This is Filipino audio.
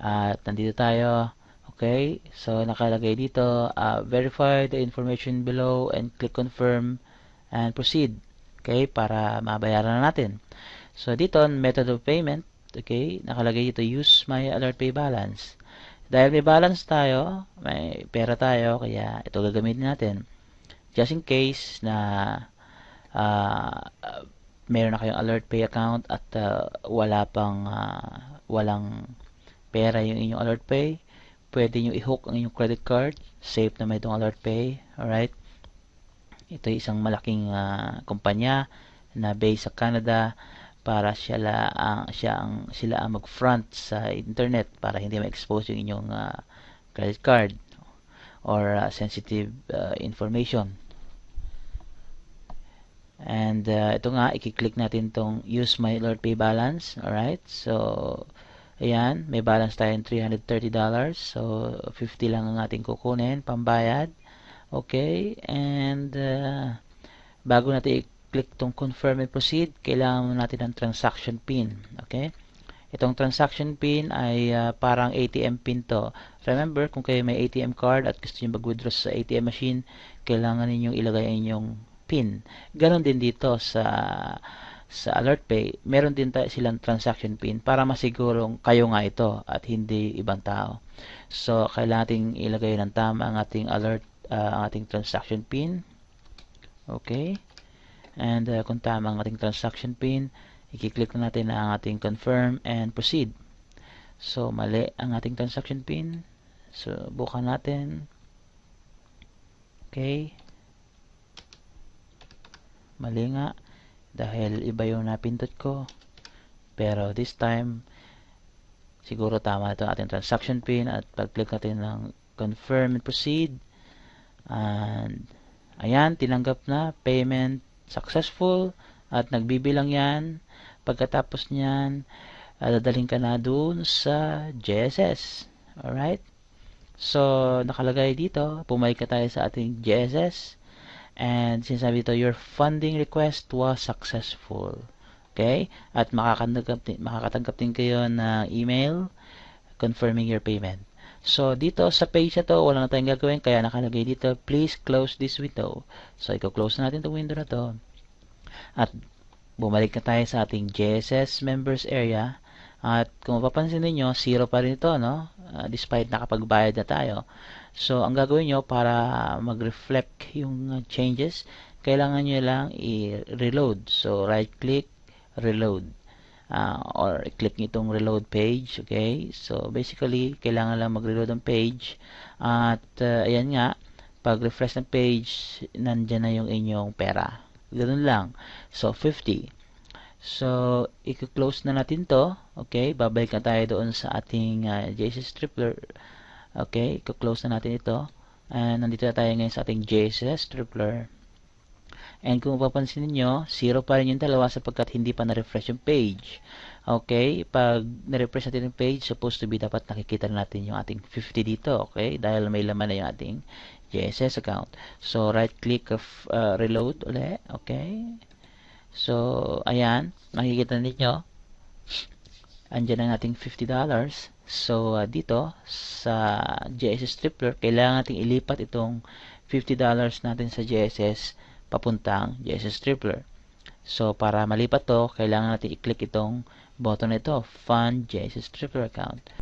At nandito tayo. Okay, so nakalagay dito, verify the information below and click confirm and proceed. Okay, para mabayaran na natin. So dito, method of payment, okay, nakalagay dito, use my alert pay balance. Dahil may balance tayo, may pera tayo, kaya ito gagamitin natin. Just in case na meron na kayong alert pay account at walang pera yung inyong alert pay, pwede nyo i-hook ang inyong credit card. Safe na may itong alert pay. Alright? Ito ay isang malaking kumpanya na based sa Canada para sila ang mag-front sa internet para hindi ma-expose yung inyong credit card or sensitive information. And ito nga, i-click natin tong use my alert pay balance. Alright? So, ayan, may balance tayong $330. So, 50 lang ang ating kukunin, pambayad. Okay, and bago natin i-click tong confirm and proceed, kailangan natin ng transaction pin. Okay? Itong transaction pin ay parang ATM pin to. Remember, kung kayo may ATM card at gusto niyo mag-withdraw sa ATM machine, kailangan ninyong ilagay ang inyong pin. Ganon din dito sa AlertPay, meron din silang transaction pin para masigurong kayo nga ito at hindi ibang tao. So, kailangan nating ilagay ng tama ang ating ang ating transaction pin. Okay? And kung tama ang ating transaction pin, i-click na natin ang ating confirm and proceed. So, mali ang ating transaction pin. So, bukan natin. Okay? Mali nga dahil iba yung napindot ko, pero this time siguro tama ito ating transaction pin at pag-click natin ng confirm and proceed, and ayan, tinanggap na, payment successful, at nagbibilang yan. Pagkatapos nyan, dadaling ka na dun sa GSS. Alright, so nakalagay dito, pumalik ka tayo sa ating GSS. And sinasabi dito, your funding request was successful. Okay? At makakatanggap din kayo ng email confirming your payment. So, dito sa page na to, wala na tayong gagawin. Kaya nakalagay dito, please close this window. So, i-close na natin itong window na to. At bumalik na tayo sa ating JSS members area. At kung mapapansin niyo, zero pa rin ito, no? Despite nakapagbayad na tayo. So, ang gagawin nyo para mag-reflect yung changes, kailangan nyo lang i-reload. So, right-click, reload. Or click nyo itong reload page. Okay? So, basically, kailangan lang mag-reload ang page. At, ayan nga, pag-refresh ng page, nandyan na yung inyong pera. Ganun lang. So, 50. So, i-close na natin to. Okay? Babalik na tayo doon sa ating JSS Tripler. Okay, i-close na natin ito. And nandito na tayo ngayon sa ating JSS Tripler. And kung mapapansin niyo, zero pa rin yung dalawa sapagkat hindi pa na-refresh yung page. Okay, pag na-refresh natin yung page, supposed to be dapat nakikita natin yung ating 50 dito. Okay, dahil may laman na yung ating JSS account. So, right-click of reload ulit. Okay. So, ayan, makikita ninyo, andyan ang ating $50. So, dito sa JSS Tripler, kailangan natin ilipat itong $50 natin sa JSS papuntang JSS Tripler. So, para malipat to, kailangan natin i-click itong button na ito, Fund JSS Tripler Account.